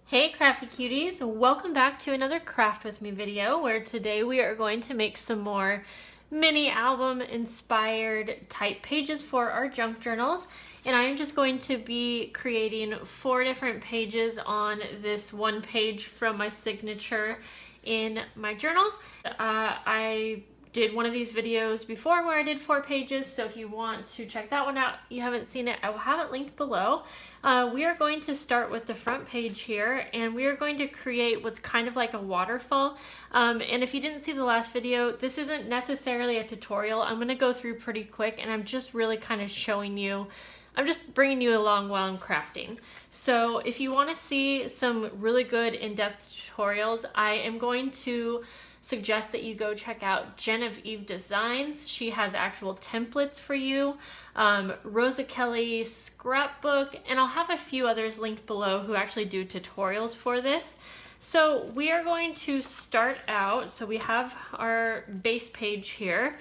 Hey crafty cuties, welcome back to another craft with me video where today we are going to make some more mini album inspired type pages for our junk journals, and I am just going to be creating 4 different pages on this one page from my signature in my journal. I did one of these videos before where I did 4 pages, so if you want to check that one out, you haven't seen it, I will have it linked below. We are going to start with the front page here, and we are going to create what's kind of like a waterfall. And if you didn't see the last video, this isn't necessarily a tutorial. I'm going to go through pretty quick, and I'm just really kind of showing you, I'm just bringing you along while I'm crafting. So if you want to see some really good in-depth tutorials, I am going to suggest that you go check out Genevieve Designs. She has actual templates for you. Rosa Kelly Scrapbook, and I'll have a few others linked below who actually do tutorials for this. So we are going to start out, so we have our base page here.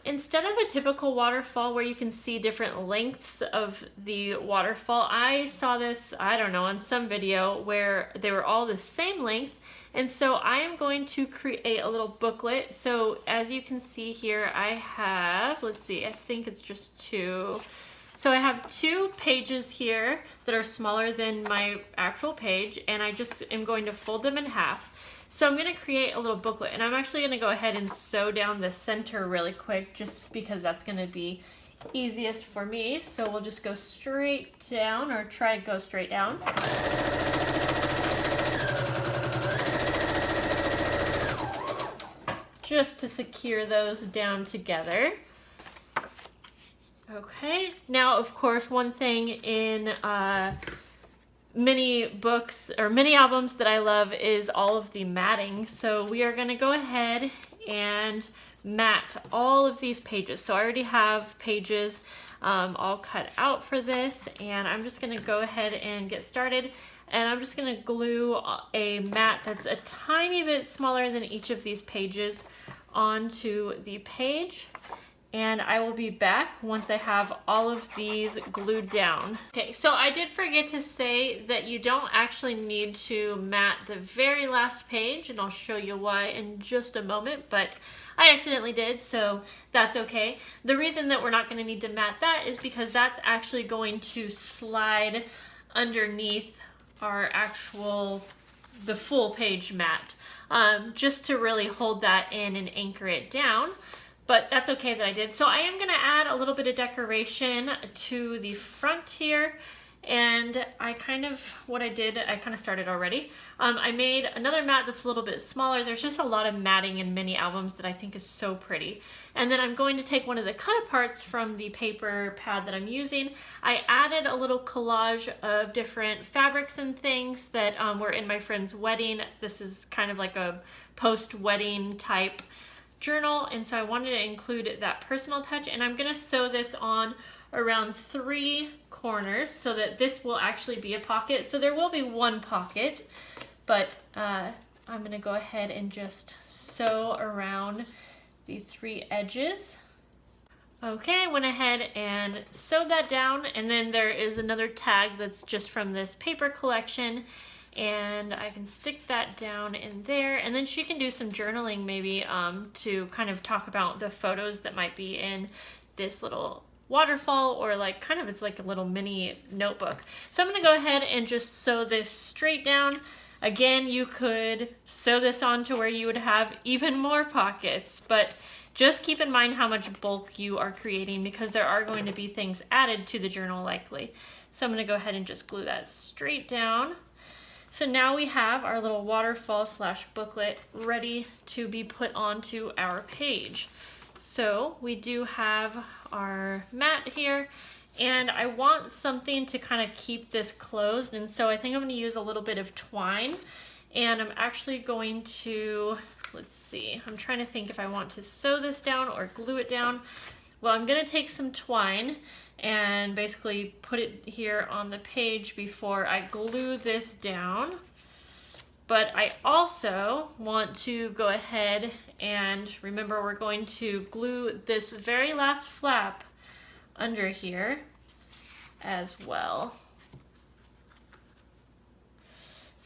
Instead of a typical waterfall where you can see different lengths of the waterfall, I saw this, I don't know, on some video where they were all the same length. And so I am going to create a little booklet. So as you can see here, I have, let's see, I think it's just 2. So I have 2 pages here that are smaller than my actual page, and I just am going to fold them in half. So I'm going to create a little booklet, and I'm actually going to go ahead and sew down the center really quick just because that's going to be easiest for me. So we'll just go straight down, or try to go straight down. Just to secure those down together. Okay, now of course one thing in mini books or mini albums that I love is all of the matting. So we are going to go ahead and mat all of these pages. So I already have pages all cut out for this, and I'm just going to go ahead and get started. And I'm just going to glue a mat that's a tiny bit smaller than each of these pages onto the page. And I will be back once I have all of these glued down. Okay, so I did forget to say that you don't actually need to mat the very last page, and I'll show you why in just a moment, but I accidentally did, so that's okay. The reason that we're not going to need to mat that is because that's actually going to slide underneath our actual, the full page mat, just to really hold that in and anchor it down. But that's okay that I did. So I am going to add a little bit of decoration to the front here. And I kind of, what I did, I kind of started already. I made another mat that's a little bit smaller. There's just a lot of matting in mini albums that I think is so pretty. And then I'm going to take one of the cut aparts from the paper pad that I'm using. I added a little collage of different fabrics and things that were in my friend's wedding. This is kind of like a post-wedding type journal, and so I wanted to include that personal touch, and I'm going to sew this on around 3 corners so that this will actually be a pocket. So there will be 1 pocket, but I'm going to go ahead and just sew around the 3 edges. Okay, I went ahead and sewed that down, and then there is another tag that's just from this paper collection, and I can stick that down in there, and then she can do some journaling maybe to kind of talk about the photos that might be in this little waterfall, or like kind of, it's like a little mini notebook. So I'm going to go ahead and just sew this straight down. Again, you could sew this on to where you would have even more pockets, but just keep in mind how much bulk you are creating, because there are going to be things added to the journal likely. So I'm going to go ahead and just glue that straight down. So now we have our little waterfall slash booklet ready to be put onto our page. So we do have our mat here, and I want something to kind of keep this closed, and so I think I'm going to use a little bit of twine, and I'm actually going to, let's see, I'm trying to think if I want to sew this down or glue it down. Well, I'm going to take some twine and basically put it here on the page before I glue this down. But I also want to go ahead and remember, we're going to glue this very last flap under here as well.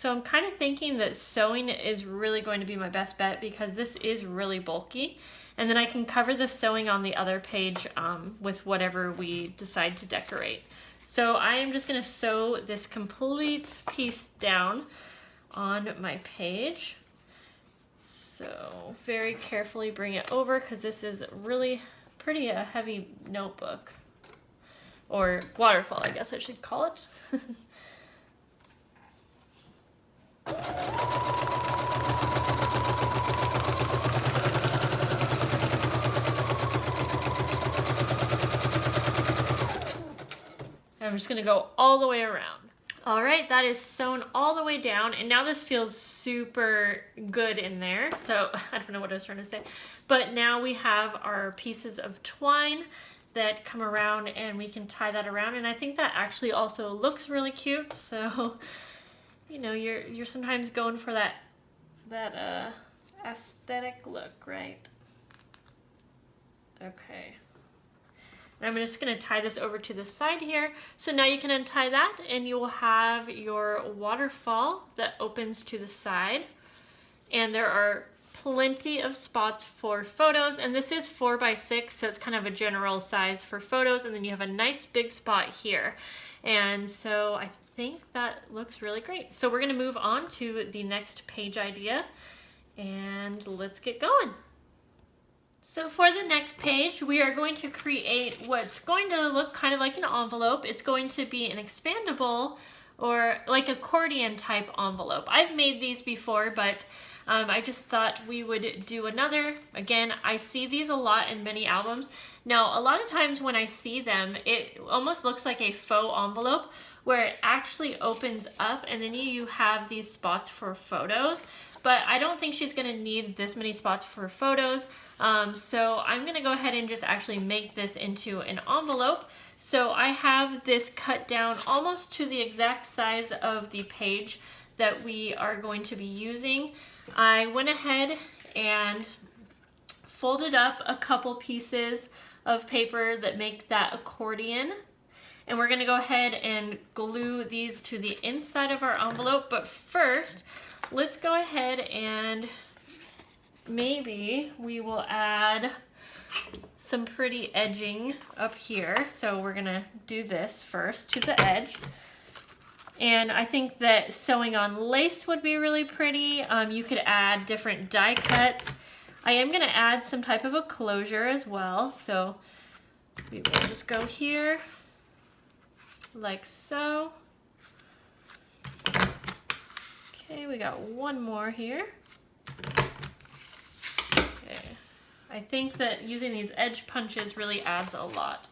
So I'm kind of thinking that sewing is really going to be my best bet because this is really bulky. And then I can cover the sewing on the other page with whatever we decide to decorate. So I am just going to sew this complete piece down on my page. So very carefully bring it over because this is really pretty a heavy notebook. Or waterfall, I guess I should call it. I'm just gonna go all the way around. All right, that is sewn all the way down, and now this feels super good in there. So I don't know what I was trying to say, but now we have our pieces of twine that come around and we can tie that around, and I think that actually also looks really cute. So you know, you're sometimes going for that aesthetic look, right? Okay. And I'm just going to tie this over to the side here. So now you can untie that and you will have your waterfall that opens to the side. And there are plenty of spots for photos, and this is 4x6, so it's kind of a general size for photos, and then you have a nice big spot here. And so I think that looks really great. So we're going to move on to the next page idea, and let's get going. So for the next page, we are going to create what's going to look kind of like an envelope. It's going to be an expandable or like accordion type envelope. I've made these before, but I just thought we would do another. Again, I see these a lot in many albums. Now, a lot of times when I see them, it almost looks like a faux envelope where it actually opens up and then you have these spots for photos. But I don't think she's gonna need this many spots for photos. So I'm gonna go ahead and just actually make this into an envelope. So I have this cut down almost to the exact size of the page that we are going to be using. I went ahead and folded up a couple pieces of paper that make that accordion. And we're gonna go ahead and glue these to the inside of our envelope. But first, let's go ahead and maybe we will add some pretty edging up here. So we're gonna do this first to the edge. And I think that sewing on lace would be really pretty. You could add different die cuts. I am gonna add some type of a closure as well. So we will just go here like so. Okay, we got one more here. Okay, I think that using these edge punches really adds a lot.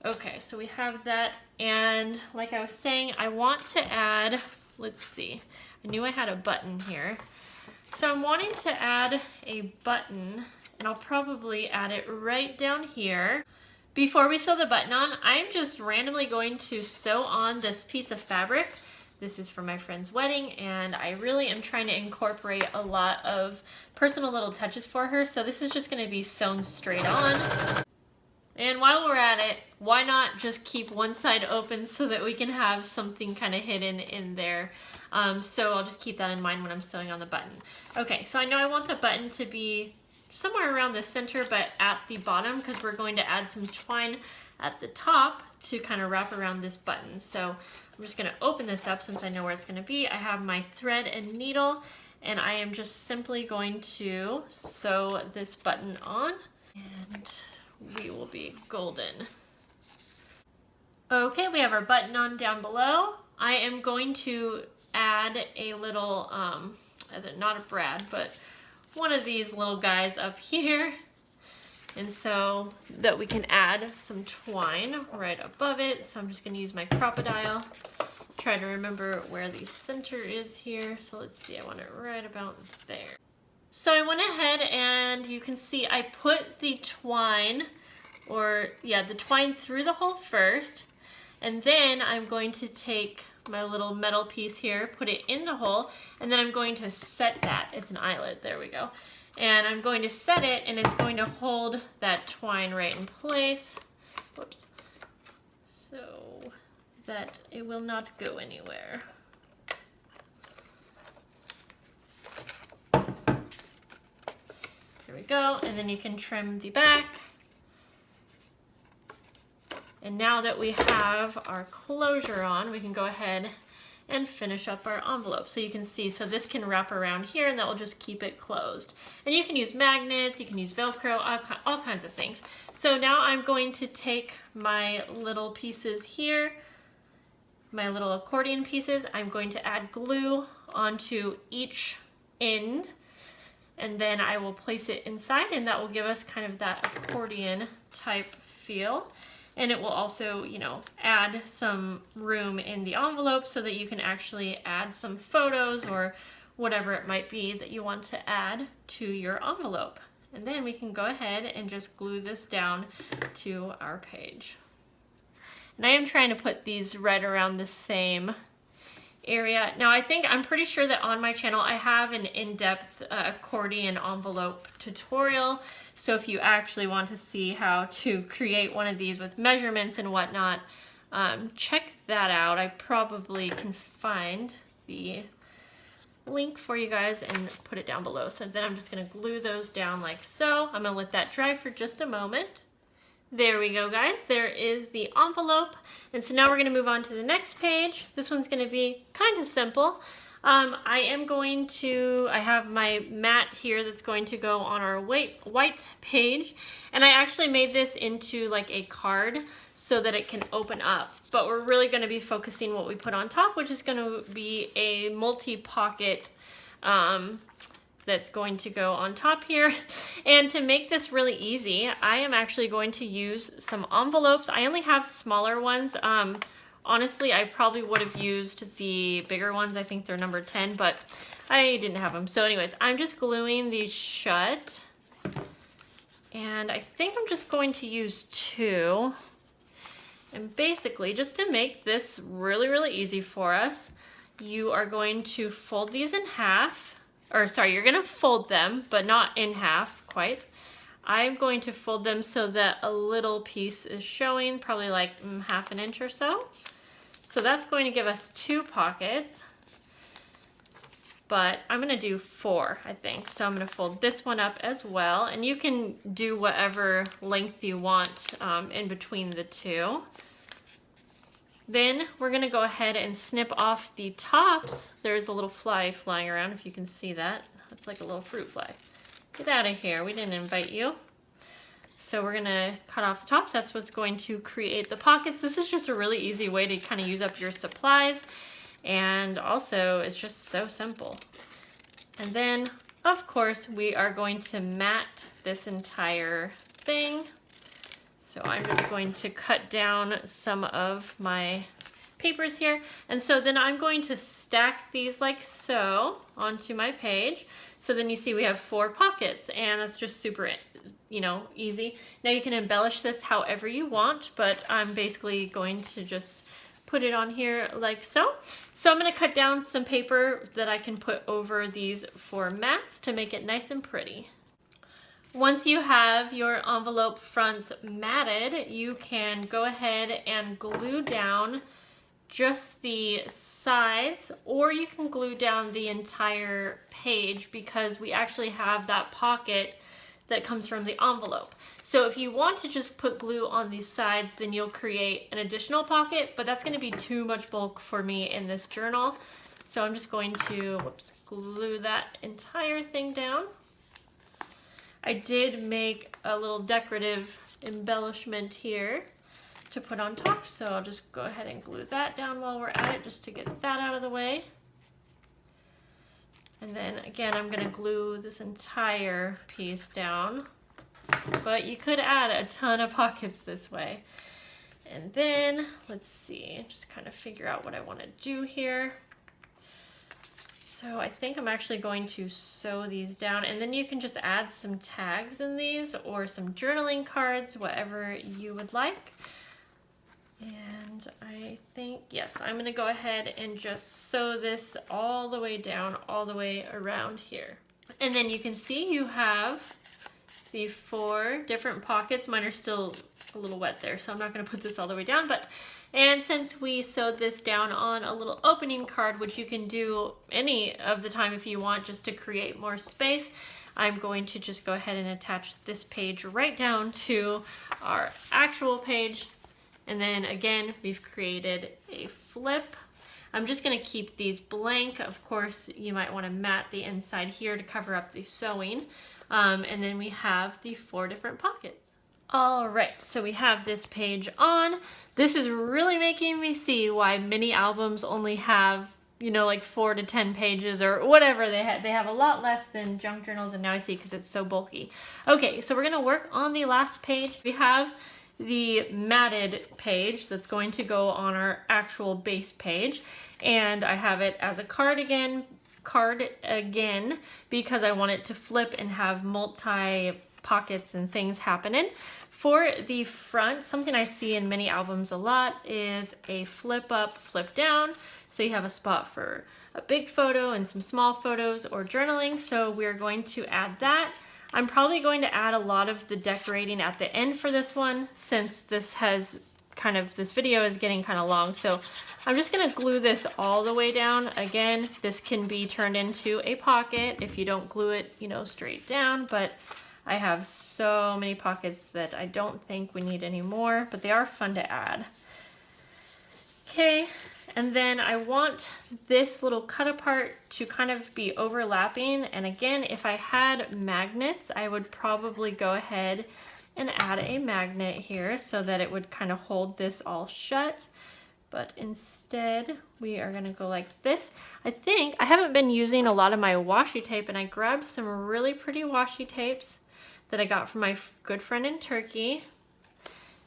Okay, so we have that, and like I was saying, I want to add, let's see, I knew I had a button here. So I'm wanting to add a button, and I'll probably add it right down here. Before we sew the button on, I'm just randomly going to sew on this piece of fabric. This is for my friend's wedding, and I really am trying to incorporate a lot of personal little touches for her, so this is just going to be sewn straight on. And while we're at it, why not just keep one side open so that we can have something kind of hidden in there. So I'll just keep that in mind when I'm sewing on the button. Okay, so I know I want the button to be somewhere around the center, but at the bottom, because we're going to add some twine at the top to kind of wrap around this button. So I'm just going to open this up since I know where it's going to be. I have my thread and needle, and I am just simply going to sew this button on, and we will be golden. Okay, we have our button on down below. I am going to add a little, not a brad, but one of these little guys up here. And so that we can add some twine right above it. So I'm just gonna use my crocodile. Try to remember where the center is here. So let's see, I want it right about there. So I went ahead and you can see I put the twine, the twine through the hole first, and then I'm going to take my little metal piece here, put it in the hole, and then I'm going to set that. It's an eyelet, there we go. And I'm going to set it, and it's going to hold that twine right in place. Whoops. So that it will not go anywhere. go. And then you can trim the back. And now that we have our closure on, we can go ahead and finish up our envelope. So you can see, so this can wrap around here and that will just keep it closed. And you can use magnets, you can use Velcro, all kinds of things. So now I'm going to take my little pieces here, my little accordion pieces, I'm going to add glue onto each end, and then I will place it inside, and that will give us kind of that accordion type feel. And it will also, you know, add some room in the envelope so that you can actually add some photos or whatever it might be that you want to add to your envelope. And then we can go ahead and just glue this down to our page. And I am trying to put these right around the same area. Now I'm pretty sure that on my channel I have an in-depth accordion envelope tutorial. So if you actually want to see how to create one of these with measurements and whatnot, check that out. I probably can find the link for you guys and put it down below. So then I'm just going to glue those down like so. I'm going to let that dry for just a moment. There we go, guys. There is the envelope. And so now we're going to move on to the next page. This one's going to be kind of simple. I have my mat here that's going to go on our white page. And I actually made this into like a card so that it can open up. But we're really going to be focusing what we put on top, which is going to be a multi-pocket that's going to go on top here. And to make this really easy, I am actually going to use some envelopes. I only have smaller ones. Honestly, I probably would have used the bigger ones. I think they're number 10, but I didn't have them. So anyways, I'm just gluing these shut. And I think I'm just going to use 2. And basically, just to make this really, really easy for us, you are going to fold these in half. Or sorry, you're gonna fold them, but not in half quite. I'm going to fold them so that a little piece is showing, probably like half an inch or so. So that's going to give us 2 pockets, but I'm gonna do 4, I think. So I'm gonna fold this one up as well, and you can do whatever length you want in between the 2. Then we're gonna go ahead and snip off the tops. There's a little fly flying around, if you can see that. That's like a little fruit fly. Get out of here, we didn't invite you. So we're gonna cut off the tops. That's what's going to create the pockets. This is just a really easy way to kind of use up your supplies. And also, it's just so simple. And then, of course, we are going to mat this entire thing. So I'm just going to cut down some of my papers here. And so then I'm going to stack these like so onto my page. So then you see we have 4 pockets, and that's just super, you know, easy. Now you can embellish this however you want, but I'm basically going to just put it on here like so. So I'm going to cut down some paper that I can put over these 4 mats to make it nice and pretty. Once you have your envelope fronts matted, you can go ahead and glue down just the sides, or you can glue down the entire page because we actually have that pocket that comes from the envelope. So if you want to just put glue on these sides, then you'll create an additional pocket, but that's going to be too much bulk for me in this journal. So I'm just going to glue that entire thing down. I did make a little decorative embellishment here to put on top, so I'll just go ahead and glue that down while we're at it just to get that out of the way. And then again, I'm going to glue this entire piece down, but you could add a ton of pockets this way. And then let's see, just kind of figure out what I want to do here. So I think I'm actually going to sew these down, and then you can just add some tags in these or some journaling cards, whatever you would like. And I think, yes, I'm gonna go ahead and just sew this all the way down, all the way around here. And then you can see you have the 4 different pockets. Mine are still a little wet there, so I'm not gonna put this all the way down, but And since we sewed this down on a little opening card, which you can do any of the time if you want, just to create more space, I'm going to just go ahead and attach this page right down to our actual page. And then again, we've created a flip. I'm just gonna keep these blank. Of course, you might wanna mat the inside here to cover up the sewing. And then we have the 4 different pockets. All right, so we have this page on. This is really making me see why mini albums only have, you know, like 4 to 10 pages or whatever they have. They have a lot less than junk journals, and now I see because it's so bulky. Okay, so we're gonna work on the last page. We have the matted page that's going to go on our actual base page, and I have it as a card again because I want it to flip and have multi pockets and things happening. For the front, something I see in many albums a lot is a flip up, flip down. So you have a spot for a big photo and some small photos or journaling. So we're going to add that. I'm probably going to add a lot of the decorating at the end for this one, since this video is getting kind of long. So I'm just gonna glue this all the way down. Again, this can be turned into a pocket if you don't glue it, you know, straight down, but I have so many pockets that I don't think we need any more, but they are fun to add. Okay, and then I want this little cut apart to kind of be overlapping. And again, if I had magnets, I would probably go ahead and add a magnet here so that it would kind of hold this all shut. But instead, we are gonna go like this. I think I haven't been using a lot of my washi tape, and I grabbed some really pretty washi tapes that I got from my good friend in Turkey.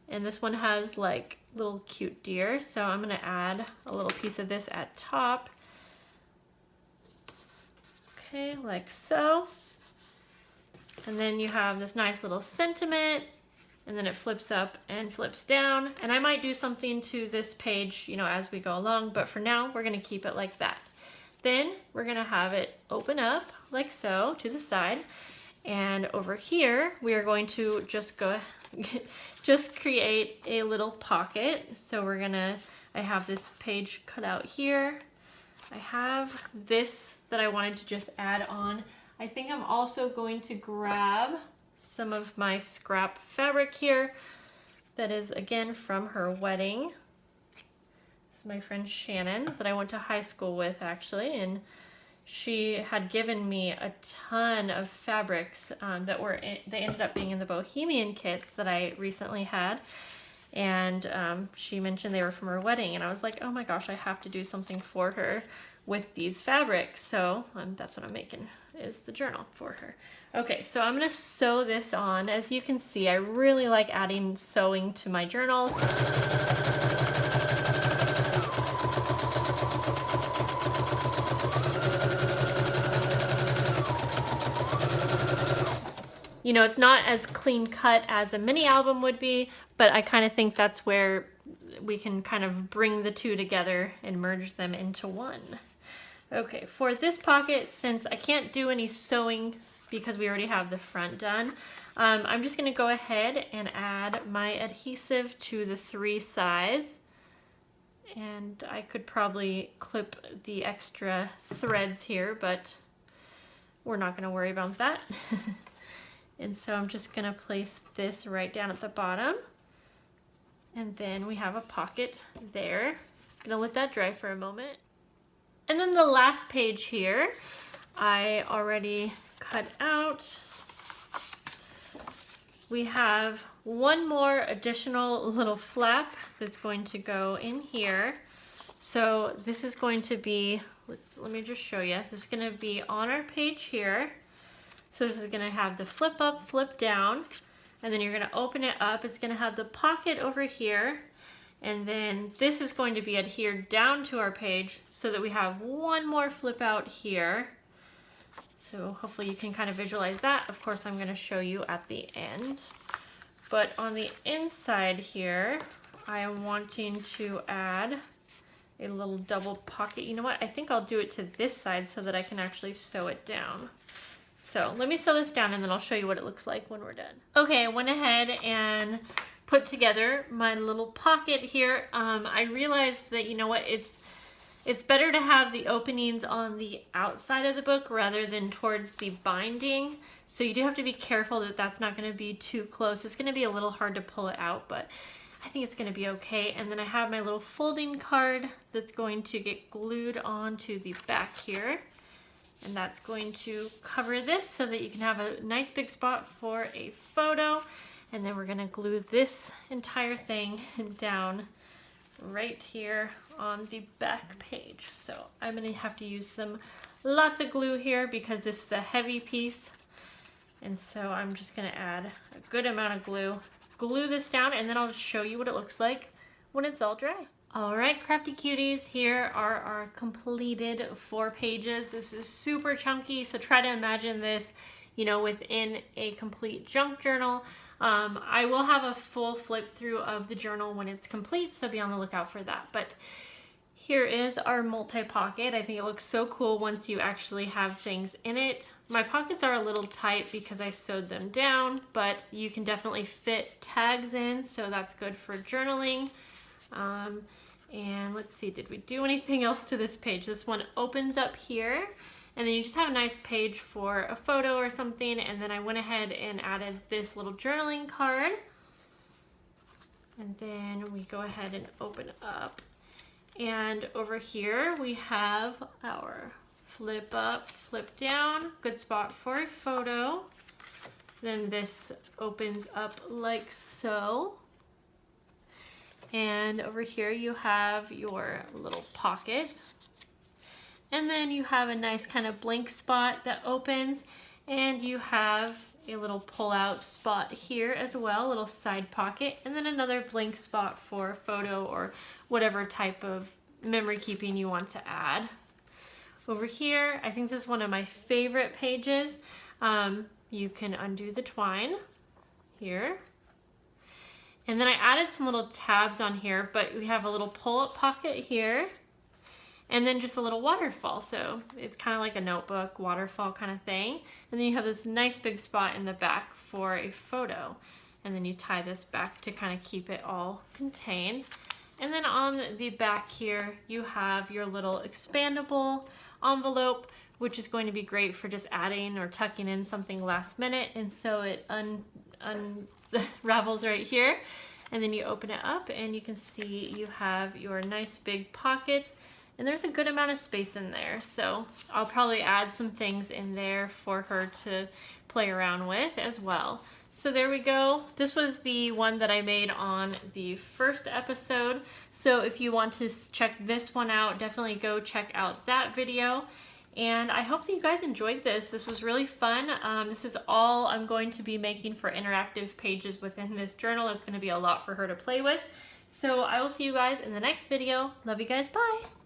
And this one has like little cute deer. So I'm gonna add a little piece of this at top. Okay, like so. And then you have this nice little sentiment, and then it flips up and flips down. And I might do something to this page, you know, as we go along, but for now, we're gonna keep it like that. Then we're gonna have it open up like so to the side. And over here, we are going to just create a little pocket. So I have this page cut out here. I have this that I wanted to just add on. I think I'm also going to grab some of my scrap fabric here that is again from her wedding. This is my friend Shannon that I went to high school with actually, and she had given me a ton of fabrics they ended up being in the Bohemian kits that I recently had. And she mentioned they were from her wedding, and I was like, oh my gosh, I have to do something for her with these fabrics. So that's what I'm making, is the journal for her. Okay, so I'm gonna sew this on. As you can see, I really like adding sewing to my journals. You know, it's not as clean cut as a mini album would be, but I kind of think that's where we can kind of bring the two together and merge them into one. Okay, for this pocket, since I can't do any sewing because we already have the front done, I'm just gonna go ahead and add my adhesive to the 3 sides. And I could probably clip the extra threads here, but we're not gonna worry about that. And so I'm just gonna place this right down at the bottom. And then we have a pocket there. Gonna let that dry for a moment. And then the last page here, I already cut out. We have one more additional little flap that's going to go in here. So this is going to be, let me just show you. This is gonna be on our page here. So this is gonna have the flip up, flip down, and then you're gonna open it up. It's gonna have the pocket over here, and then this is going to be adhered down to our page so that we have one more flip out here. So hopefully you can kind of visualize that. Of course, I'm gonna show you at the end. But on the inside here, I am wanting to add a little double pocket. You know what? I think I'll do it to this side so that I can actually sew it down. So let me sew this down and then I'll show you what it looks like when we're done. Okay, I went ahead and put together my little pocket here. I realized that, you know what, it's better to have the openings on the outside of the book rather than towards the binding. So you do have to be careful that that's not going to be too close. It's going to be a little hard to pull it out, but I think it's going to be okay. And then I have my little folding card that's going to get glued onto the back here. And that's going to cover this so that you can have a nice big spot for a photo. And then we're going to glue this entire thing down right here on the back page. So I'm going to have to use lots of glue here because this is a heavy piece. And so I'm just going to add a good amount of glue this down, and then I'll just show you what it looks like when it's all dry. All right, crafty cuties, here are our completed 4 pages. This is super chunky, so try to imagine this, you know, within a complete junk journal. I will have a full flip through of the journal when it's complete, so be on the lookout for that. But here is our multi-pocket. I think it looks so cool once you actually have things in it. My pockets are a little tight because I sewed them down, but you can definitely fit tags in, so that's good for journaling. And let's see, did we do anything else to this page? This one opens up here, and then you just have a nice page for a photo or something. And then I went ahead and added this little journaling card. And then we go ahead and open up. And over here we have our flip up, flip down, good spot for a photo. Then this opens up like so. And over here you have your little pocket. And then you have a nice kind of blank spot that opens, and you have a little pull-out spot here as well, a little side pocket, and then another blank spot for a photo or whatever type of memory keeping you want to add. Over here, I think this is one of my favorite pages. You can undo the twine here. And then I added some little tabs on here, but we have a little pull-up pocket here, and then just a little waterfall. So it's kind of like a notebook waterfall kind of thing. And then you have this nice big spot in the back for a photo. And then you tie this back to kind of keep it all contained. And then on the back here, you have your little expandable envelope, which is going to be great for just adding or tucking in something last minute. And so it unravels right here. And then you open it up and you can see you have your nice big pocket. And there's a good amount of space in there. So I'll probably add some things in there for her to play around with as well. So there we go. This was the one that I made on the first episode. So if you want to check this one out, definitely go check out that video. And I hope that you guys enjoyed this. This was really fun. This is all I'm going to be making for interactive pages within this journal. It's going to be a lot for her to play with. So I will see you guys in the next video. Love you guys. Bye.